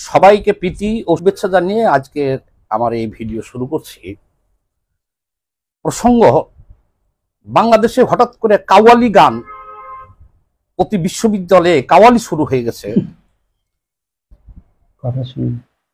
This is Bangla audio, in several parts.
সবাইকে প্রীতি ও শুভেচ্ছা জানিয়ে আজকে আমার এই ভিডিও শুরু করছি। প্রসঙ্গ, বাংলাদেশে হঠাৎ করে কাওয়ালি গান, প্রতি বিশ্ববিদ্যালয়ে কাওয়ালি শুরু হয়ে গেছে।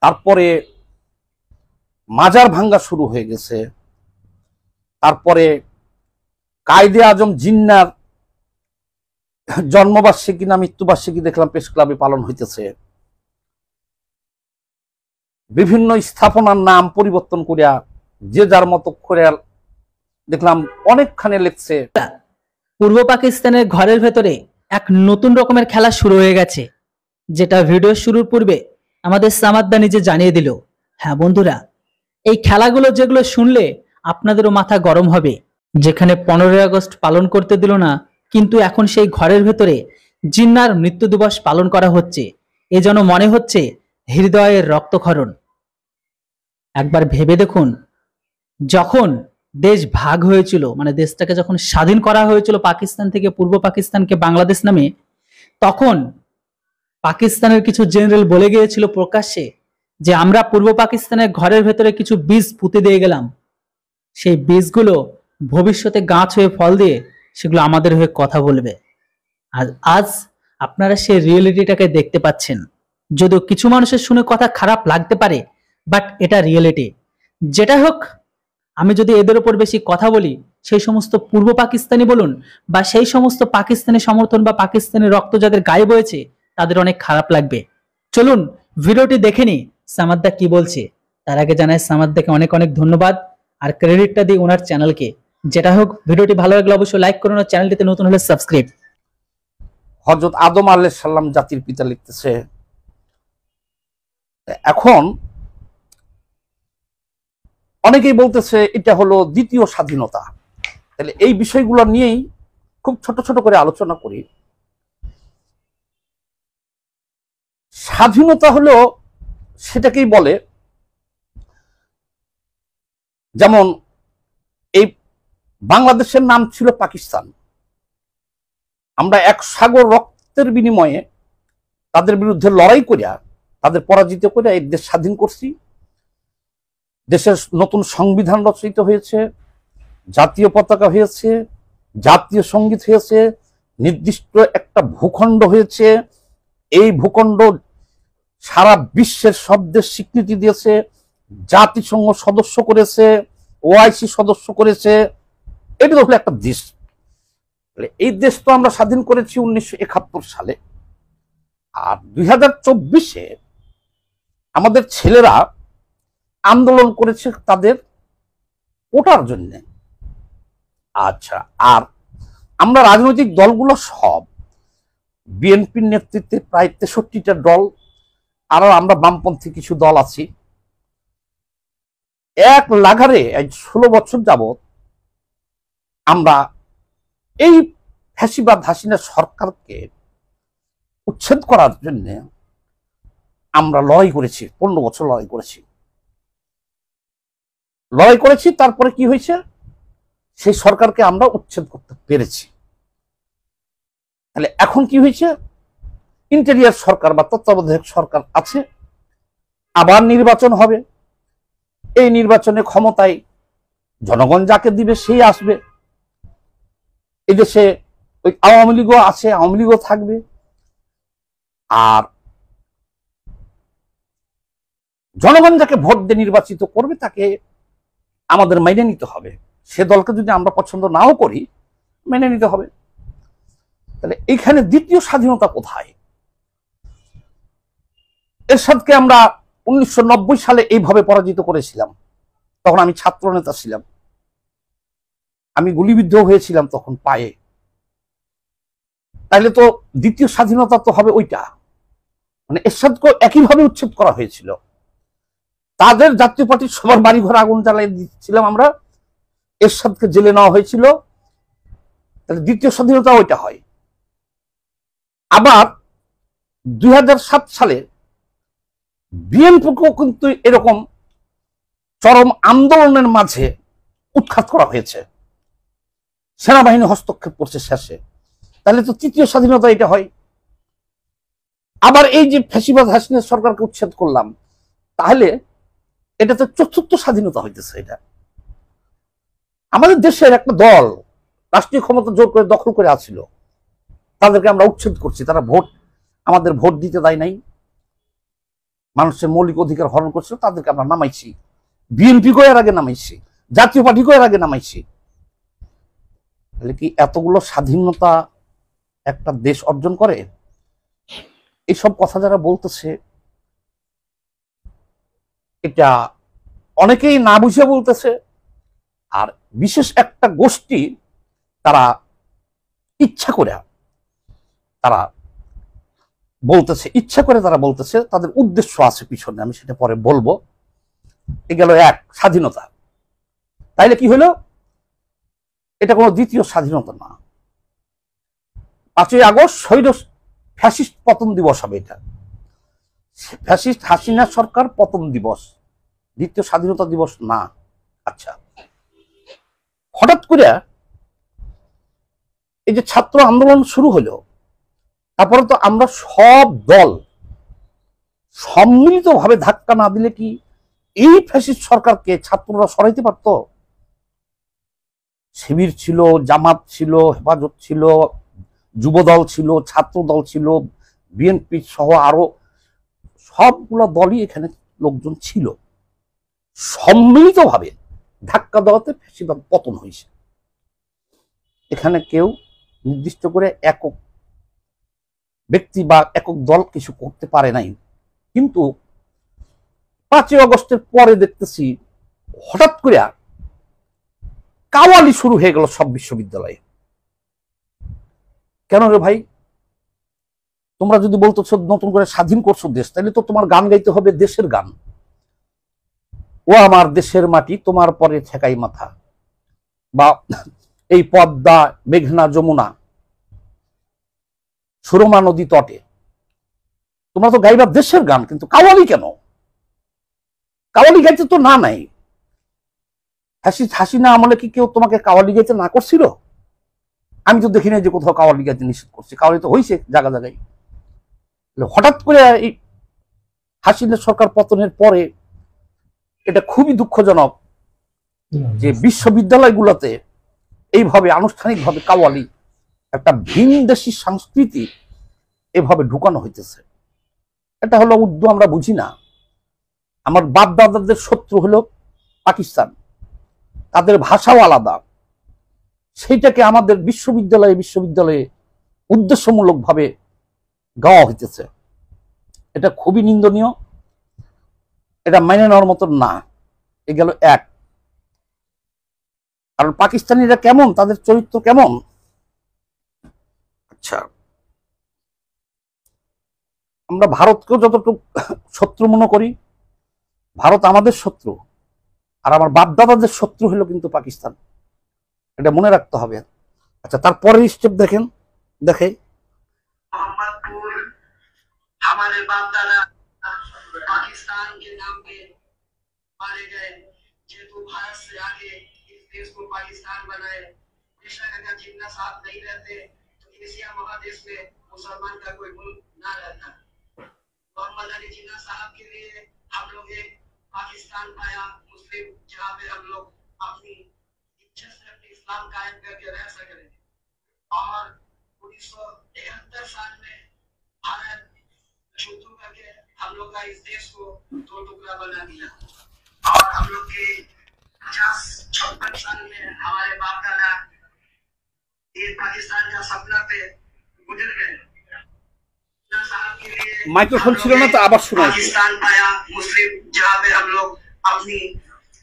তারপরে মাজার ভাঙ্গা শুরু হয়ে গেছে। তারপরে কায়দে আজম জিন্নার জন্মবার্ষিকী না মৃত্যুবার্ষিকী দেখলাম প্রেস ক্লাবে পালন হইতেছে। বিভিন্ন স্থাপনার নাম পরিবর্তন করিয়া যে যার মতো করে দেখলাম অনেকখানে লিখছে। পূর্ব পাকিস্তানের ঘরের ভেতরে এক নতুন রকমের খেলা শুরু হয়ে গেছে, যেটা ভিডিও শুরুর পূর্বে আমাদের সামাদ্দা নিজে জানিয়ে দিল। হ্যাঁ বন্ধুরা, এই খেলাগুলো যেগুলো শুনলে আপনাদেরও মাথা গরম হবে। যেখানে 15ই আগস্ট পালন করতে দিল না, কিন্তু এখন সেই ঘরের ভেতরে জিন্নার মৃত্যু দিবস পালন করা হচ্ছে। এ যেন মনে হচ্ছে হৃদয়ের রক্তক্ষরণ। একবার ভেবে দেখুন, যখন দেশ ভাগ হয়েছিল, মানে দেশটাকে যখন স্বাধীন করা হয়েছিল পাকিস্তান থেকে, পূর্ব পাকিস্তানকে বাংলাদেশ নামে, তখন পাকিস্তানের কিছু জেনারেল বলে গিয়েছিল প্রকাশ্যে যে আমরা পূর্ব পাকিস্তানের ঘরের ভেতরে কিছু বীজ পুঁতে দিয়ে গেলাম, সেই বীজগুলো ভবিষ্যতে গাছ হয়ে ফল দিয়ে সেগুলো আমাদের হয়ে কথা বলবে। আর আজ আপনারা সেই রিয়েলিটিটাকে দেখতে পাচ্ছেন। যদিও কিছু মানুষের শুনে কথা খারাপ লাগতে পারে, বাট এটা রিয়েলিটি। যেটা হোক, আমি যদি এদের উপর বেশি কথা বলি, সেই সমস্ত পূর্ব পাকিস্তানি বলুন বা সেই সমস্ত পাকিস্তানি সমর্থন বা পাকিস্তানি রক্ত যাদের গায়ে বয়েছে, তাদের অনেক খারাপ লাগবে। চলুন ভিডিওটি দেখে নি সামাদ্দা কি বলছে। তার আগে জানাই সামাদ্দাকে অনেক অনেক ধন্যবাদ, আর ক্রেডিটটা দিই ওনার চ্যানেলকে। যেটা হোক, ভিডিওটি ভালো লাগলে অবশ্যই লাইক করুন, আর চ্যানেলটিতে নতুন হলে সাবস্ক্রাইব। হযরত আদম আলাইহিস সালাম জাতির পিতা লিখতেছে। এখন অনেকেই বলতেছে এটা হলো দ্বিতীয় স্বাধীনতা। তাহলে এই বিষয়গুলো নিয়েই খুব ছোট ছোট করে আলোচনা করি। স্বাধীনতা হলো সেটাকেই বলে, যেমন এই বাংলাদেশের নাম ছিল পাকিস্তান। আমরা এক সাগর রক্তের বিনিময়ে তাদের বিরুদ্ধে লড়াই করিয়া, তাদের পরাজিত করে এই দেশ স্বাধীন করছি। দেশের নতুন সংবিধান রচিত হয়েছে, জাতীয় পতাকা হয়েছে, জাতীয় সঙ্গীত হয়েছে, নির্দিষ্ট একটা ভূখণ্ড হয়েছে। এই ভূখণ্ড সারা বিশ্বের সব দেশ স্বীকৃতি দিয়েছে, জাতিসংঘ সদস্য করেছে, ওআইসি সদস্য করেছে। এটা তো হলো একটা দেশ। এই দেশ তো আমরা স্বাধীন করেছি 1971 সালে। আর 2024-এ আমাদের ছেলেরা আন্দোলন করেছে তাদের ওটার জন্য। আচ্ছা, আর আমরা রাজনৈতিক দলগুলো সব, বিএনপির নেতৃত্বে প্রায় 63টা দল, আরো আমরা বামপন্থী কিছু দল আছি, এক লাগারে 16 বছর যাবৎ আমরা এই ফ্যাসিবাদ হাসিনা সরকারকে উচ্ছেদ করার জন্য আমরা লড়াই করেছি। 15 বছর লড়াই করেছি। তারপরে কি হয়েছে? সেই সরকারকে আমরা উচ্ছেদ করতে পেরেছি। তাহলে এখন কি হয়েছে? ইন্টেরিয়ার সরকার বা তত্ত্বাবধায়ক সরকার আছে, আবার নির্বাচন হবে। এই নির্বাচনে ক্ষমতায় জনগণ যাকে দিবে সেই আসবে। এই দেশে ওই আওয়ামী লীগও আছে, আওয়ামী লীগও থাকবে। আর জনগণ যাকে ভোট দিয়ে নির্বাচিত করবে তাকে আমাদের মেনে নিতে হবে। সে দলকে যদি আমরা পছন্দ নাও করি, মেনে নিতে হবে। তাহলে এইখানে দ্বিতীয় স্বাধীনতা কোথায়? এরশাদকে আমরা 1990 সালে এইভাবে পরাজিত করেছিলাম। তখন আমি ছাত্র নেতা ছিলাম, আমি গুলিবিদ্ধ হয়েছিলাম তখন পায়ে। তাহলে তো দ্বিতীয় স্বাধীনতা তো হবে ওইটা। মানে এরশাদকে একইভাবে উচ্ছেদ করা হয়েছিল। তাদের জাতীয় পার্টির সবার বাড়ি ঘরে আগুন জ্বালিয়ে দিচ্ছিলাম আমরা, এরশাদকে জেলে নেওয়া হয়েছিল। তাহলে দ্বিতীয় স্বাধীনতা ওইটা হয়। আবার 2007 সালে বিএনপিকেও কিন্তু এরকম চরম আন্দোলনের মাঝে উৎখাত করা হয়েছে, সেনাবাহিনী হস্তক্ষেপ করছে শেষে। তাহলে তো তৃতীয় স্বাধীনতা এটা হয়। আবার এই যে ফ্যাসিবাদ হাসিনা সরকারকে উচ্ছেদ করলাম, তাহলে এটা তো চতুর্থ স্বাধীনতা হইতেছে। এটা আমাদের দেশের একটা দল রাষ্ট্রীয় ক্ষমতা জোর করে দখল করে আছিল, তাদেরকে আমরা উচ্ছেদ করছি। তারা আমাদের ভোট দিতে দেয় নাই, মানুষের মৌলিক অধিকার হরণ করছিল, তাদেরকে আমরা নামাইছি। বিএনপি এর আগে নামাইছি, জাতীয় পার্টি এর আগে নামাইছি। তাহলে কি এতগুলো স্বাধীনতা একটা দেশ অর্জন করে? এইসব কথা যারা বলতেছে, এটা অনেকেই না বুঝে বলতেছে, আর বিশেষ একটা গোষ্ঠী তারা ইচ্ছা করে তারা বলতেছে, তাদের উদ্দেশ্য আছে পিছনে, আমি সেটা পরে বলবো। এ গেল এক স্বাধীনতা। তাইলে কি হলো? এটা কোনো দ্বিতীয় স্বাধীনতা না। 5ই আগস্ট ফ্যাসিস্ট পতন দিবস হবে। এটা ফ্যাসিস্ট হাসিনা সরকার পতন দিবস, দ্বিতীয় স্বাধীনতা দিবস না। আচ্ছা, হঠাৎ করে এই যে ছাত্র আন্দোলন শুরু হলো, তারপরে তো আমরা সব দল সম্মিলিতভাবে ধাক্কা না দিলে কি এই ফ্যাসিস্ট সরকারকে ছাত্ররা সরাইতে পারত? শিবির ছিল, জামাত ছিল, হেফাজত ছিল, যুবদল ছিল, ছাত্র দল ছিল, বিএনপি সহ আরো সবগুলো দলই এখানে লোকজন ছিল। সম্মিলিতভাবে ধাক্কা দেওয়াতে ফ্যাসিবাদ পতন হয়েছে। এখানে কেউ নির্দিষ্ট করে একক ব্যক্তি বা একক দল কিছু করতে পারে নাই। কিন্তু 5ই আগস্টের পরে দেখতেছি হঠাৎ করে কাওয়ালি শুরু হয়ে গেল সব বিশ্ববিদ্যালয়ে। কেন রে ভাই? তোমরা যদি বলতেছো নতুন করে স্বাধীন করছো দেশ, তাহলে তো তোমার গান গাইতে হবে দেশের গান। ও আমার দেশের মাটি, তোমার পরে ঠেকাই মাথা, বা এই পদ্মা, মেঘনা, যমুনা, সুরমা নদী তটে, তোমরা তো গাইবা দেশের গান। কিন্তু কাওয়ালি কেন? কাওয়ালি গাইতে তো না নাই। হাসিনা আমলে কি কেউ তোমাকে কাওয়ালি গাইতে না করছিল? আমি তো দেখি না যে কোথাও কাওয়ালি গাইতে নিষেধ করছি। কাওয়ালি তো হয়েছে জায়গা জায়গায়। হঠাৎ করে এই হাসিনা সরকার পতনের পরে এটা খুবই দুঃখজনক যে বিশ্ববিদ্যালয়গুলোতে এইভাবে আনুষ্ঠানিকভাবে কাওয়ালি, একটা ভিনদেশী সংস্কৃতি এভাবে ঢুকানো হইতেছে। এটা হলো উর্দু, আমরা বুঝি না। আমার বাপ দাদাদের শত্রু হলো পাকিস্তান, তাদের ভাষাও আলাদা। সেইটাকে আমাদের বিশ্ববিদ্যালয়ে উদ্দেশ্যমূলকভাবে গাওয়া হইতেছে। এটা খুবই নিন্দনীয়, এটা মেনে নেওয়ার মতো না। এ গেল এক। আর পাকিস্তানিরা কেমন, তাদের চরিত্র কেমন? আচ্ছা, আমরা ভারতকেও যতটুকু শত্রু মনে করি, ভারত আমাদের শত্রু, আর আমার বাপদাদাদের শত্রু হলো কিন্তু পাকিস্তান। এটা মনে রাখতে হবে। আচ্ছা, তারপরের স্টেপ দেখে हमारे बाप दादा पाकिस्तान के नाम पे मारे गए, जेतु भारत से आगे इस देश को पाकिस्तान बनाए। बेशक अगर जिन्ना साथ नहीं रहते तो एशिया महादेश में मुसलमान का कोई मुल्क ना रहता। मोहम्मद अली जिन्ना साहब के लिए हम लोग एक पाकिस्तान पाया, मुस्लिम, जहाँ पे हम लोग अपनी इच्छा से अपने इस्लाम कायम करके रह सकें। और 1971 साल में भारत शुद्ध करके हम लोग का इस देश को 2 टुकड़ा बना दिया। और हम लोग के 50-56 साल में हमारे बाप दादा ये पाकिस्तान का सपना पे गुजर गए। माइक्रोफोन ছিল না তো, আবার শোনাই। पाकिस्तान पाया, मुस्लिम, जहाँ पे हम लोग अपनी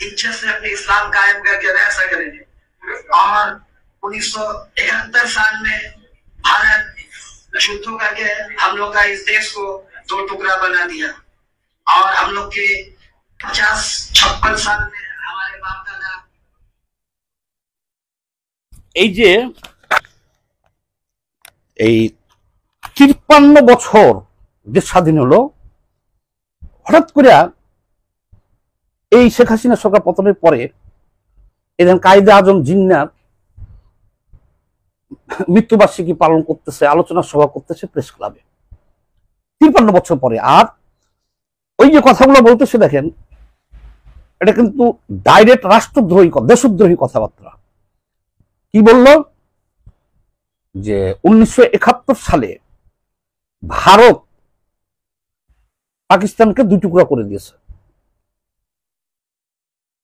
इज्जत से अपने इस्लाम कायम करके रह सकें। और 1971 साल में भारत शुद्ध करके हम लोग का इस देश को 2 टुकड़ा बना दिया। और हम लोग के 50-56 साल में हमारे बाप दादा এই যে এই 53 বছর দেশ স্বাধীন হলো, হঠাৎ করে এই শেখ হাসিনা সরকার পতনের পরে এদিন কায়েদে আজম জিন্নার মৃত্যুবার্ষিকী পালন করতেছে, আলোচনা সভা করতেছে প্রেস ক্লাবে। 53 বছর পরে। আর ওই যে কথাগুলো বলতেছে দেখেন, এটা কিন্তু ডাইরেক্ট রাষ্ট্রদ্রোহী, দেশদ্রোহী কথাবার্তা। কি বলল যে 1971 সালে ভারত পাকিস্তানকে 2 টুকরা করে দিয়েছে।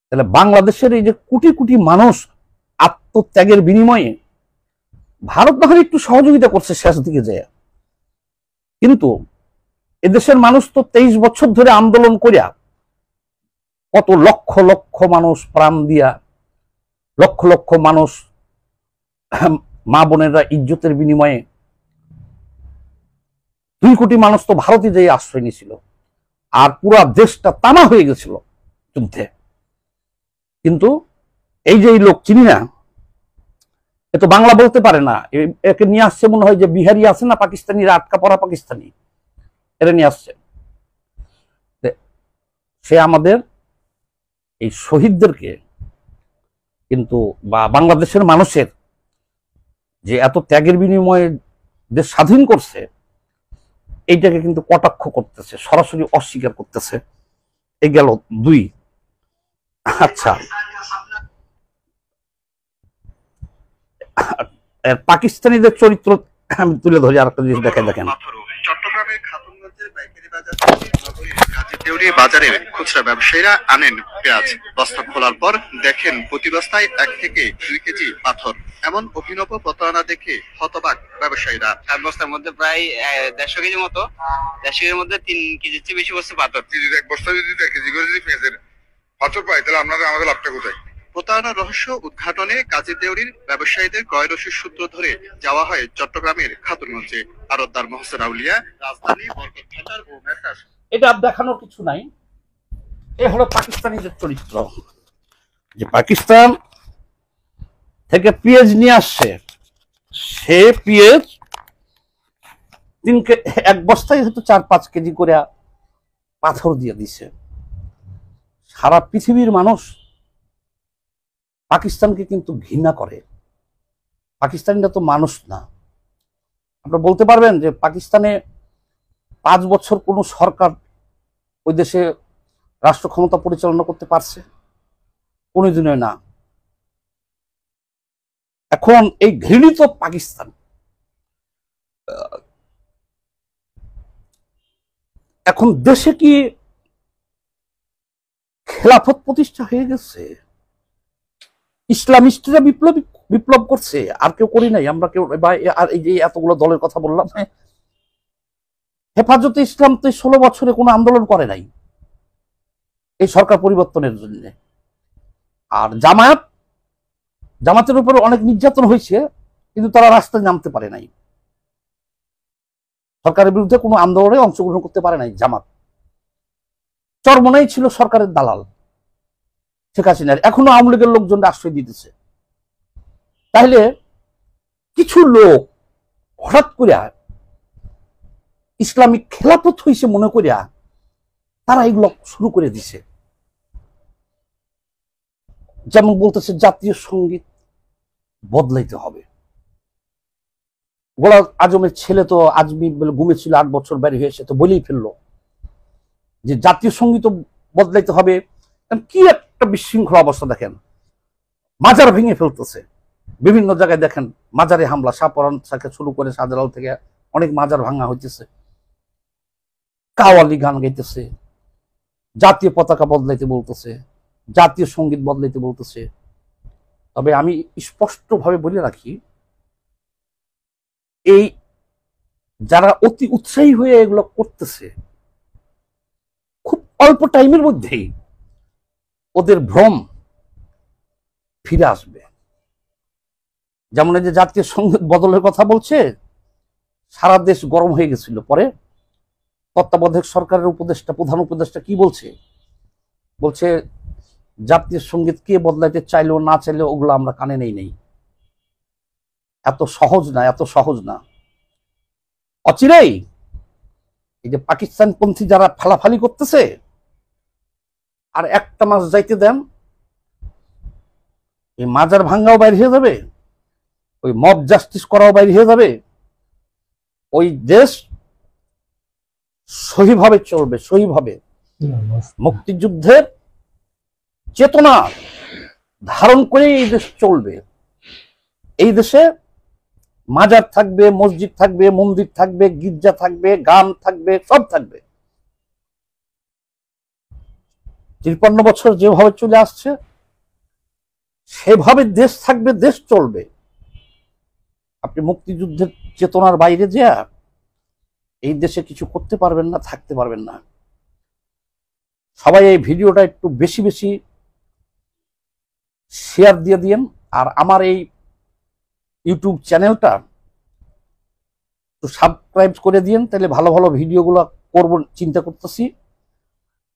তাহলে বাংলাদেশের এই যে কোটি কোটি মানুষ আত্মত্যাগের বিনিময়ে ভারত না হয় একটু সহযোগিতা করছে শেষ দিকে যায়, কিন্তু এদেশের মানুষ তো 23 বছর ধরে আন্দোলন করিয়া, কত লক্ষ লক্ষ মানুষ প্রাণ দিয়া, লক্ষ লক্ষ মানুষ মা বোনেরা ইজ্জতের বিনিময়ে 2 কোটি মানুষ তো ভারতে যেয়ে আশ্রয় নিয়েছিল, আর পুরা দেশটা তামা হয়ে গেছিল যুদ্ধে। কিন্তু এই যে এই লোক চিনি না, এ তো বাংলা বলতে পারে না, একে নিয়ে আসছে মনে হয় যে বিহারি আছে না পাকিস্তানিরা, আটকা পড়া পাকিস্তানি, এরা নিয়ে আসছে। সে আমাদের এই শহীদদেরকে কিন্তু, বা বাংলাদেশের মানুষের যে এত ত্যাগের বিনিময়ে দেশ স্বাধীন করছে, এইটাকে কিন্তু কটাক্ষ করতেছে, সরাসরি অস্বীকার করতেছে। এই গেল 2। আচ্ছা, পাকিস্তানিদের চরিত্র আমি তুলে ধরি, আর একটা জিনিস দেখেন। চট্টগ্রামের খাতুনগঞ্জের পাইকারি বাজার থেকে নগরীর গাজীদেউরি বাজারে খুচরা ব্যবসায়ীরা আনেন পেঁয়াজ। বস্তা খোলার পর দেখেন প্রতি বস্তায় 1 থেকে 2 কেজি পাথর। এমন অভিনব প্রতারণা দেখে হতবাক ব্যবসায়ীরা। 7 বস্তার মধ্যে প্রায় 150 কেজির মতো, 150 কেজির মধ্যে 3 কেজির চেয়ে বেশি বস্তু পাথর। এক বস্তা যদি 1 কেজি করে যদি পেঁয়াজের পাথর পাই, তাহলে আমাদের লাভটা কোথায়? প্রতারণার রহস্য উদ্ঘাটনে গাজীদেউরির ব্যবসায়ীদের ক্রয় রসিদ সূত্র ধরে যাওয়া হয় চট্টগ্রামের খাতুনগঞ্জে। আরতদার মোহসেন আউলিয়া, রাজধানী, বরকত ভান্ডার ও মেসার্স। এটা দেখানোর কিছু নাই। এ হলো পাকিস্তানিদের চরিত্র, যে পাকিস্তান থেকে পেঁয়াজ নিয়ে আসছে, সে পেঁয়াজ 1 বস্তায় হয়তো 4-5 কেজি করে পাথর দিয়ে দিছে। সারা পৃথিবীর মানুষ পাকিস্তানকে কিন্তু ঘৃণা করে। পাকিস্তানিরা তো মানুষ না। আপনারা বলতে পারবেন যে পাকিস্তানে 5 বছর কোনো সরকার ওই দেশে রাষ্ট্র ক্ষমতা পরিচালনা করতে পারছে? কোনোদিনই না। এখন এই ঘৃণিত পাকিস্তান এখন দেশে কি খেলাফত প্রতিষ্ঠা হয়ে গেছে? ইসলামিস্টরা বিপ্লব করছে, আর কেউ করি নাই আমরা কেউ। আর এই যে এতগুলো দলের কথা বললাম, হেফাজতে ইসলাম তো 16 বছরে কোনো আন্দোলন করে নাই এই সরকার পরিবর্তনের জন্য। আর জামাতের উপর অনেক নির্যাতন হয়েছে, কিন্তু তারা রাস্তায় নামতে পারে নাই, সরকারের বিরুদ্ধে কোনো আন্দোলনে অংশগ্রহণ করতে পারে নাই। জামাত চরমনাই ছিল সরকারের দালাল শেখ হাসিনার, এখনো আওয়ামী লীগের লোকজন আশ্রয় দিতেছে। তাহলে কিছু লোক হঠাৎ করিয়া ইসলামিক খেলাফত হয়েছে মনে করিয়া তারা এগুলো শুরু করে দিছে। যেমন বলতেছে জাতীয় সঙ্গীত বদলাইতে হবে। গোলাম আজমের ছেলে তো আজমি ঘুমেছিল 8 বছর বাইরে হয়েছে, তো বলেই ফেললো যে জাতীয় সঙ্গীত বদলাইতে হবে। কি একটা বিশৃঙ্খলা অবস্থা দেখেন, মাজার ভেঙে ফেলতেছে বিভিন্ন জায়গায়। দেখেন মাজারে হামলা, শাহপরান থেকে শুরু করে শাহজালাল থেকে অনেক মাজার ভাঙা হইতেছে, কাওয়ালি গান গাইতেছে, জাতীয় পতাকা বদলাইতে বলতেছে, জাতীয় সঙ্গীত বদলাইতে বলতেছে। তবে আমি স্পষ্টভাবে বলে রাখি, এই যারা অতি উৎসাহী হয়ে এগুলো করতেছে, খুব অল্প টাইমের মধ্যেই ওদের ভ্রম ফিরে আসবে। যেমন এই যে জাতীয় সঙ্গীত বদলের কথা বলছে, সারা দেশ গরম হয়ে গেছিল, পরে তত্ত্বাবধায়ক সরকারের প্রধান উপদেষ্টা কি বলছে জাতীয় সঙ্গীত কে বদলাইতে চাইলেও না চাইলেও ওগুলো আমরা কানে নেই। এত সহজ না। অচিরেই এই যে পাকিস্তানপন্থী যারা ফালাফালি করতেছে, আর একটা মাস যাইতে দেন, এই মাজার ভাঙ্গাও বাইরে হয়ে যাবে, ওই মব জাস্টিস করাও বাইরে হয়ে যাবে। ওই দেশ সহিভাবে চলবে, সহিভাবে মুক্তিযুদ্ধের চেতনা ধারণ করে এই দেশ চলবে। এই দেশে মাজার থাকবে, মসজিদ থাকবে, মন্দির থাকবে, গির্জা থাকবে, গান থাকবে, সব থাকবে। 53 বছর যেভাবে চলে আসছে সেভাবে দেশ থাকবে, দেশ চলবে। আপনি মুক্তিযুদ্ধের চেতনার বাইরে যে এই দেশে কিছু করতে পারবেন না, থাকতে পারবেন না। সবাই এই ভিডিওটা একটু বেশি বেশি শেয়ার দিয়ে দিন, আর আমার এই ইউটিউব চ্যানেলটা একটু সাবস্ক্রাইব করে দিন, তাহলে ভালো ভালো ভিডিওগুলো করব চিন্তা করতেছি।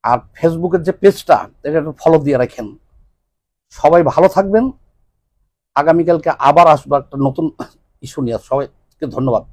আর ফেসবুকের যে পেজটা এটা একটু ফলো দিয়ে রাখেন। সবাই ভালো থাকবেন। আগামীকালকে আবার আসবো একটা নতুন ইস্যু নিয়ে। সবাইকে ধন্যবাদ।